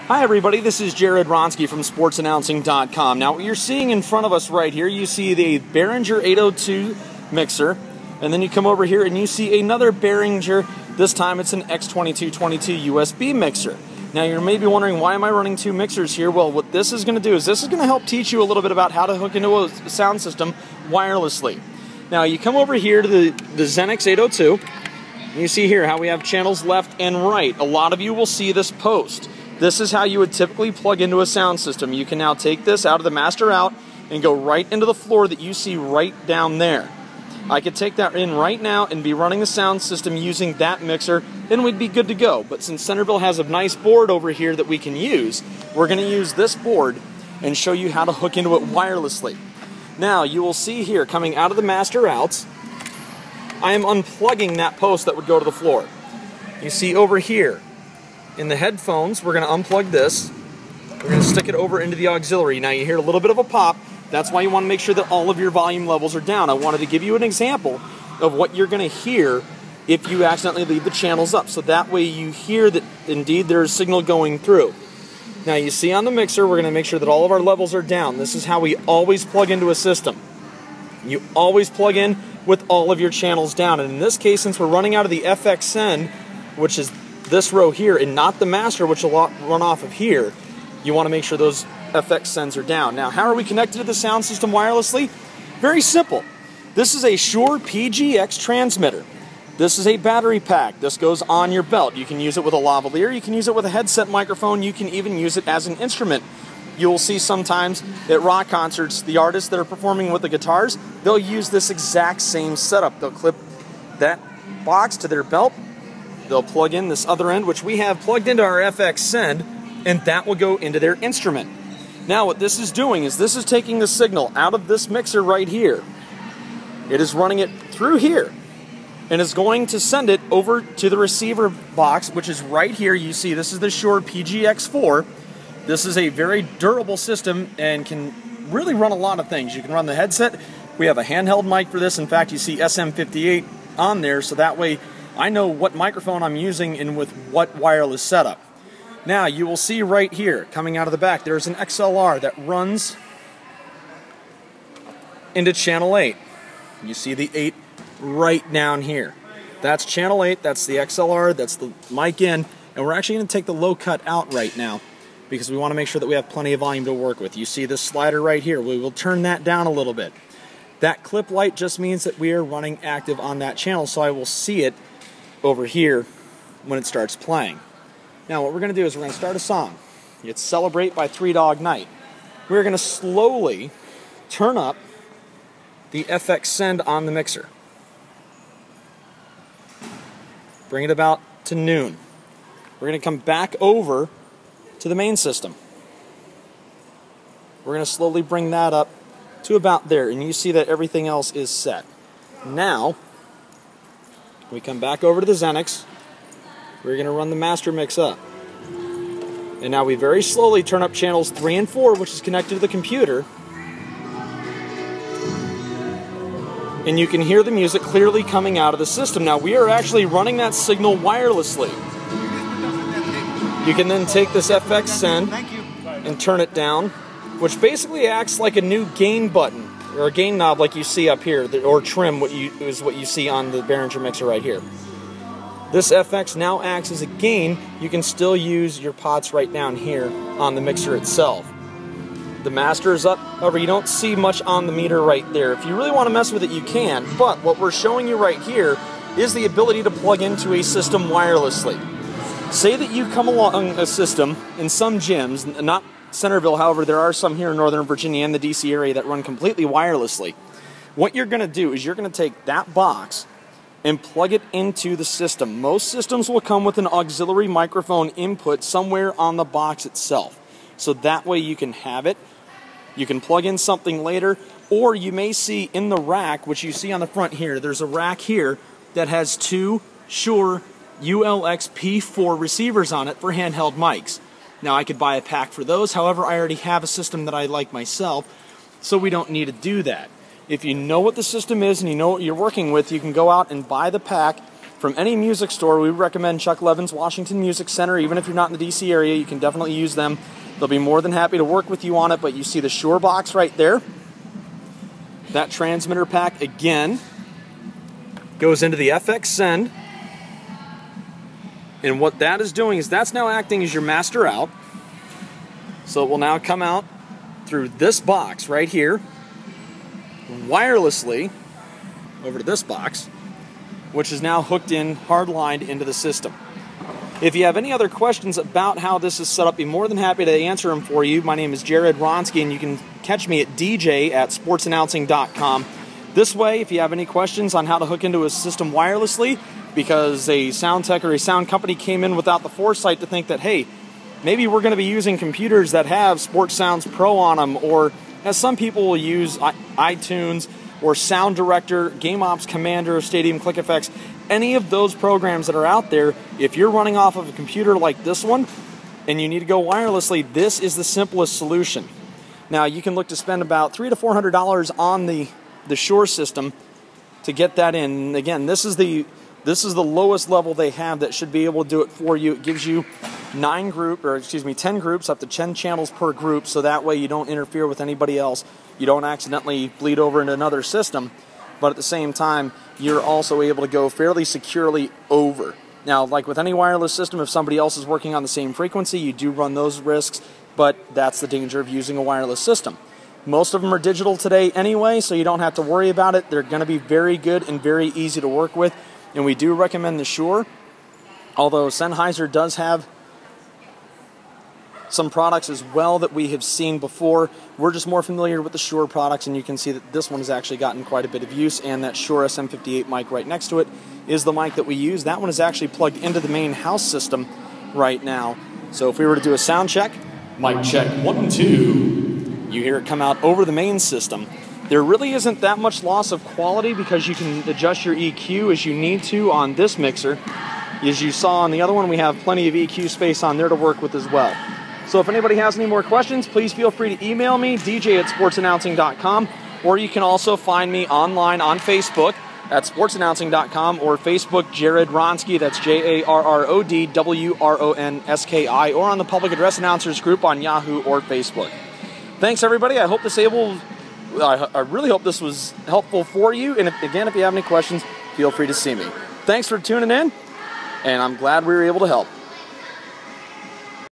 Hi everybody, this is Jared Ronski from SportsAnnouncing.com. Now what you're seeing in front of us right here, you see the Behringer 802 mixer, and then you come over here and you see another Behringer. This time it's an X2222 USB mixer. Now you're maybe wondering, why am I running two mixers here? Well, what this is going to do is this is going to help teach you a little bit about how to hook into a sound system wirelessly. Now you come over here to the Xenix 802, and you see here how we have channels left and right. A lot of you will see this post. This is how you would typically plug into a sound system. You can now take this out of the master out and go right into the floor that you see right down there. I could take that in right now and be running the sound system using that mixer, and we'd be good to go. But since Centerville has a nice board over here that we can use, we're going to use this board and show you how to hook into it wirelessly. Now, you will see here, coming out of the master outs, I am unplugging that post that would go to the floor. You see over here, in the headphones, we're going to unplug this. We're going to stick it over into the auxiliary. Now you hear a little bit of a pop. That's why you want to make sure that all of your volume levels are down. I wanted to give you an example of what you're going to hear if you accidentally leave the channels up. So that way you hear that indeed there's signal going through. Now you see on the mixer, we're going to make sure that all of our levels are down. This is how we always plug into a system. You always plug in with all of your channels down. And in this case, since we're running out of the FXN, which is this row here and not the master, which will run off of here, you want to make sure those FXNs are down. Now, how are we connected to the sound system wirelessly? Very simple. This is a Shure PGX transmitter. This is a battery pack. This goes on your belt. You can use it with a lavalier, you can use it with a headset microphone, you can even use it as an instrument. You'll see sometimes at rock concerts, the artists that are performing with the guitars, they'll use this exact same setup. They'll clip that box to their belt. They'll plug in this other end, which we have plugged into our FXN, and that will go into their instrument. Now what this is doing is this is taking the signal out of this mixer right here. It is running it through here, and is going to send it over to the receiver box, which is right here. You see this is the Shure PGX4. This is a very durable system and can really run a lot of things. You can run the headset. We have a handheld mic for this. In fact, you see SM58 on there, so that way I know what microphone I'm using and with what wireless setup. Now, you will see right here, coming out of the back, there's an XLR that runs into channel 8. You see the 8 right down here. That's channel 8, that's the XLR, that's the mic in, and we're actually going to take the low cut out right now because we want to make sure that we have plenty of volume to work with. You see this slider right here. We will turn that down a little bit. That clip light just means that we are running active on that channel, so I will see it over here when it starts playing. Now what we're going to do is we're going to start a song. It's Celebrate by Three Dog Night. We're going to slowly turn up the FX send on the mixer. Bring it about to noon. We're going to come back over to the main system. We're going to slowly bring that up to about there, and you see that everything else is set. Now we come back over to the Xenix. We're going to run the master mix up. And now we very slowly turn up channels 3 and 4, which is connected to the computer. And you can hear the music clearly coming out of the system. Now we are actually running that signal wirelessly. You can then take this FX send and turn it down, which basically acts like a new gain button, or a gain knob like you see up here, or trim, is what you see on the Behringer mixer right here. This FX now acts as a gain. You can still use your pots right down here on the mixer itself. The master is up, however you don't see much on the meter right there. If you really want to mess with it, you can, but what we're showing you right here is the ability to plug into a system wirelessly. Say that you come along a system in some gyms, not Centerville, however, there are some here in Northern Virginia and the DC area that run completely wirelessly. What you're going to do is you're going to take that box and plug it into the system. Most systems will come with an auxiliary microphone input somewhere on the box itself. So that way you can have it. You can plug in something later, or you may see in the rack, which you see on the front here, there's a rack here that has two Shure ULX P4 receivers on it for handheld mics. Now I could buy a pack for those, however I already have a system that I like myself, so we don't need to do that. If you know what the system is and you know what you're working with, you can go out and buy the pack from any music store, we recommend Chuck Levin's Washington Music Center. Even if you're not in the DC area, you can definitely use them. They'll be more than happy to work with you on it, but you see the Shure box right there. That transmitter pack, again, goes into the FX Send. And what that is doing is that's now acting as your master out. So it will now come out through this box right here, wirelessly, over to this box, which is now hooked in, hard-lined into the system. If you have any other questions about how this is set up, be more than happy to answer them for you. My name is Jared Wronski, and you can catch me at dj@sportsannouncing.com. This way, if you have any questions on how to hook into a system wirelessly, because a sound tech or a sound company came in without the foresight to think that, hey, maybe we're going to be using computers that have Sports Sounds Pro on them, or as some people will use iTunes or Sound Director, Game Ops Commander, Stadium Click Effects, any of those programs that are out there. If you're running off of a computer like this one and you need to go wirelessly, this is the simplest solution. Now, you can look to spend about $300 to $400 on the Shure system to get that in. Again, this is the lowest level they have that should be able to do it for you. It gives you 10 groups, up to 10 channels per group, so that way you don't interfere with anybody else. You don't accidentally bleed over into another system, but at the same time, you're also able to go fairly securely over. Now, like with any wireless system, if somebody else is working on the same frequency, you do run those risks, but that's the danger of using a wireless system. Most of them are digital today anyway, so you don't have to worry about it. They're going to be very good and very easy to work with, and we do recommend the Shure, although Sennheiser does have some products as well that we have seen before. We're just more familiar with the Shure products, and you can see that this one has actually gotten quite a bit of use, and that Shure SM58 mic right next to it is the mic that we use. That one is actually plugged into the main house system right now. So if we were to do a sound check, mic check 1 2, you hear it come out over the main system. There really isn't that much loss of quality because you can adjust your EQ as you need to on this mixer. As you saw on the other one, we have plenty of EQ space on there to work with as well. So if anybody has any more questions, please feel free to email me, dj@sportsannouncing.com, or you can also find me online on Facebook at sportsannouncing.com, or Facebook Jared Wronski, that's JARRODWRONSKI, or on the Public Address Announcers group on Yahoo or Facebook. Thanks, everybody. I really hope this was helpful for you, and if you have any questions, feel free to see me. Thanks for tuning in, and I'm glad we were able to help.